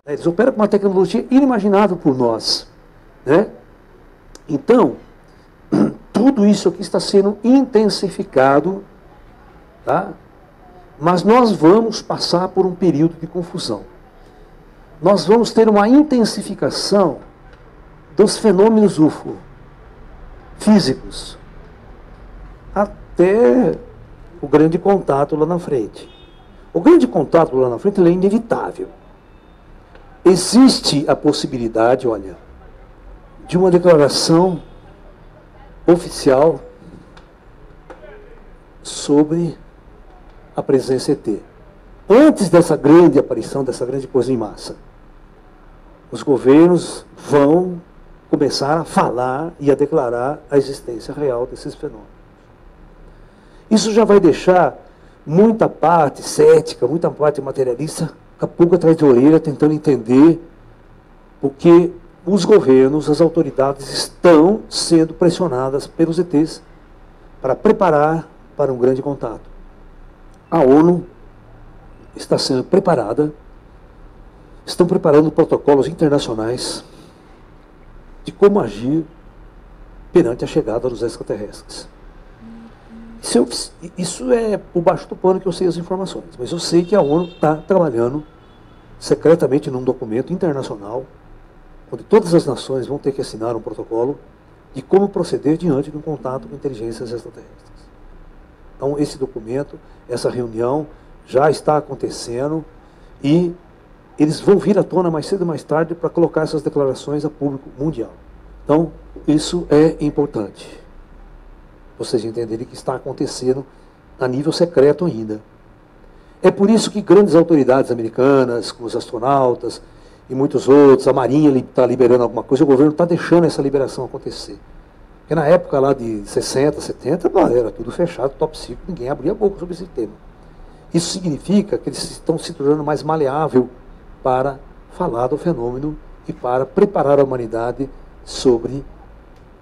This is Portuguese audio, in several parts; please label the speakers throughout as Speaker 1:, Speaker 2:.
Speaker 1: Eles operam com uma tecnologia inimaginável por nós, né? Então, tudo isso aqui está sendo intensificado, tá? Mas nós vamos passar por um período de confusão. Nós vamos ter uma intensificação dos fenômenos UFO, físicos, até o grande contato lá na frente. O grande contato lá na frente ele é inevitável. Existe a possibilidade, olha, de uma declaração oficial sobre a presença ET. Antes dessa grande aparição, dessa grande coisa em massa, os governos vão começar a falar e a declarar a existência real desses fenômenos. Isso já vai deixar muita parte cética, muita parte materialista, com a pulga atrás de orelha, tentando entender porque os governos, as autoridades estão sendo pressionadas pelos ETs para preparar para um grande contato. A ONU está sendo preparada, estão preparando protocolos internacionais de como agir perante a chegada dos extraterrestres. Isso é por baixo do pano que eu sei as informações, mas eu sei que a ONU está trabalhando secretamente num documento internacional, onde todas as nações vão ter que assinar um protocolo de como proceder diante de um contato com inteligências extraterrestres. Então, esse documento, essa reunião já está acontecendo e eles vão vir à tona mais cedo ou mais tarde para colocar essas declarações a público mundial. Então, isso é importante. Vocês entenderem que está acontecendo a nível secreto ainda. É por isso que grandes autoridades americanas, como os astronautas e muitos outros, a Marinha está liberando alguma coisa, o governo está deixando essa liberação acontecer. Porque na época lá de 60, 70, era tudo fechado, top secret, ninguém abria a boca sobre esse tema. Isso significa que eles estão se tornando mais maleável para falar do fenômeno e para preparar a humanidade sobre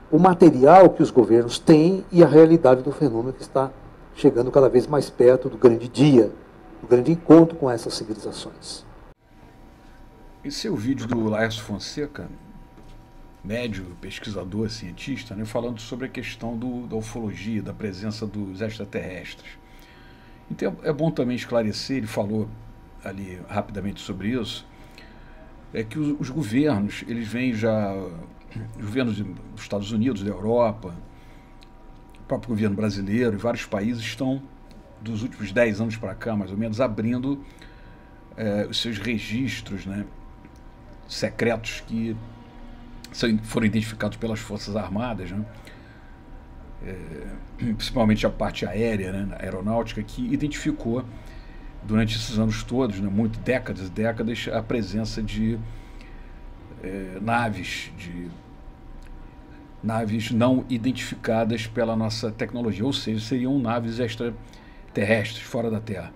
Speaker 1: o material que os governos têm e a realidade do fenômeno que está chegando cada vez mais perto do grande dia, do grande encontro com essas civilizações.
Speaker 2: Esse é o vídeo do Laércio Fonseca, médium, pesquisador, cientista, né, falando sobre a questão da ufologia, da presença dos extraterrestres. Então é bom também esclarecer, ele falou ali rapidamente sobre isso, é que os governos, eles vêm já, os governos dos Estados Unidos, da Europa, o próprio governo brasileiro e vários países estão, dos últimos 10 anos para cá, mais ou menos, abrindo os seus registros, né, secretos que foram identificados pelas Forças Armadas, né, principalmente a parte aérea, né, a aeronáutica, que identificou durante esses anos todos, né, décadas e décadas, a presença de naves não identificadas pela nossa tecnologia, ou seja, seriam naves extraterrestres, fora da Terra.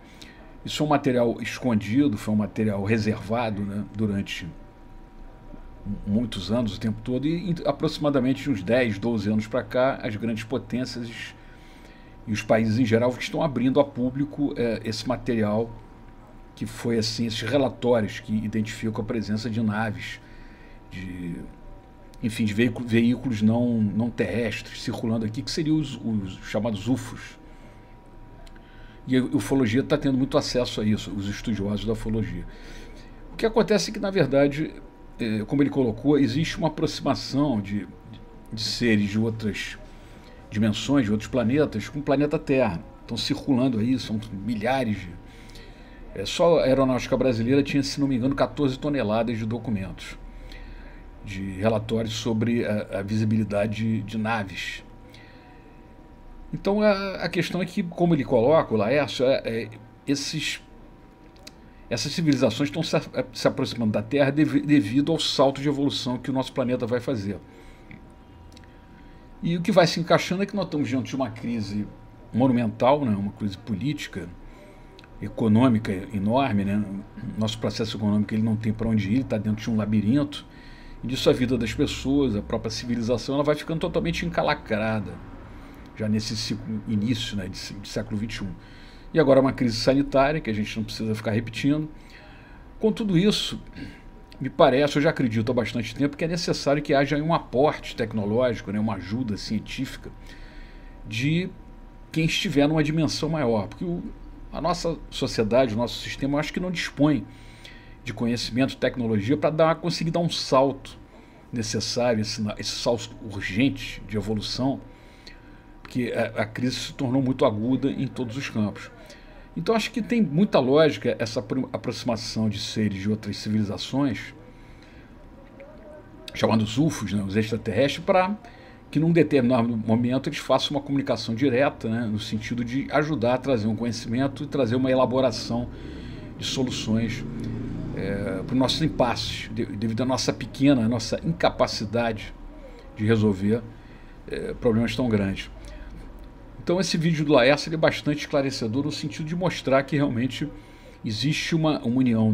Speaker 2: Isso é um material escondido, foi um material reservado, né, durante muitos anos, o tempo todo, e aproximadamente uns 10, 12 anos para cá, as grandes potências e os países em geral que estão abrindo a público esse material, que foi assim, esses relatórios que identificam a presença de naves, enfim, de veículos não terrestres circulando aqui, que seriam os chamados UFOs. E a ufologia está tendo muito acesso a isso, os estudiosos da ufologia. O que acontece é que, na verdade, como ele colocou, existe uma aproximação de seres de outras dimensões, de outros planetas, com o planeta Terra. Estão circulando aí, são milhares só a aeronáutica brasileira tinha, se não me engano, 14 toneladas de documentos, de relatórios sobre a visibilidade de naves. Então a questão é que, como ele coloca, o Laércio, essas civilizações estão se aproximando da Terra devido ao salto de evolução que o nosso planeta vai fazer. E o que vai se encaixando é que nós estamos diante de uma crise monumental, né, uma crise política, econômica enorme, né? Nosso processo econômico ele não tem para onde ir, ele está dentro de um labirinto, e disso a vida das pessoas, a própria civilização, ela vai ficando totalmente encalacrada, já nesse início, né, de século XXI. E agora uma crise sanitária, que a gente não precisa ficar repetindo. Com tudo isso, me parece, eu já acredito há bastante tempo, que é necessário que haja um aporte tecnológico, né, uma ajuda científica de quem estiver numa dimensão maior, porque a nossa sociedade, o nosso sistema, eu acho que não dispõe de conhecimento, tecnologia para conseguir dar um salto necessário, esse salto urgente de evolução, porque a crise se tornou muito aguda em todos os campos. Então acho que tem muita lógica essa aproximação de seres de outras civilizações, chamados UFOs, né, os extraterrestres, para que num determinado momento eles façam uma comunicação direta, né, no sentido de ajudar a trazer um conhecimento e trazer uma elaboração de soluções para os nossos impasses, devido à nossa pequena, à nossa incapacidade de resolver problemas tão grandes. Então esse vídeo do Laércio é bastante esclarecedor no sentido de mostrar que realmente existe uma união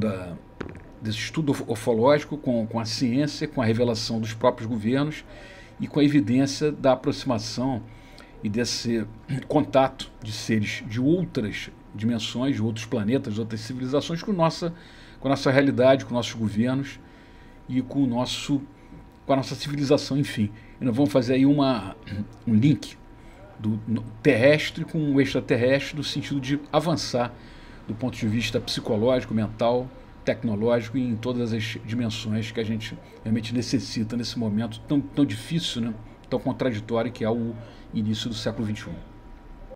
Speaker 2: desse estudo ufológico com a ciência, com a revelação dos próprios governos e com a evidência da aproximação e desse contato de seres de outras dimensões, de outros planetas, de outras civilizações com a nossa realidade, com nossos governos e com a nossa civilização, enfim. E nós vamos fazer aí um link do terrestre com o extraterrestre no sentido de avançar do ponto de vista psicológico, mental, tecnológico e em todas as dimensões que a gente realmente necessita nesse momento tão difícil, né? Tão contraditório que é o início do século XXI.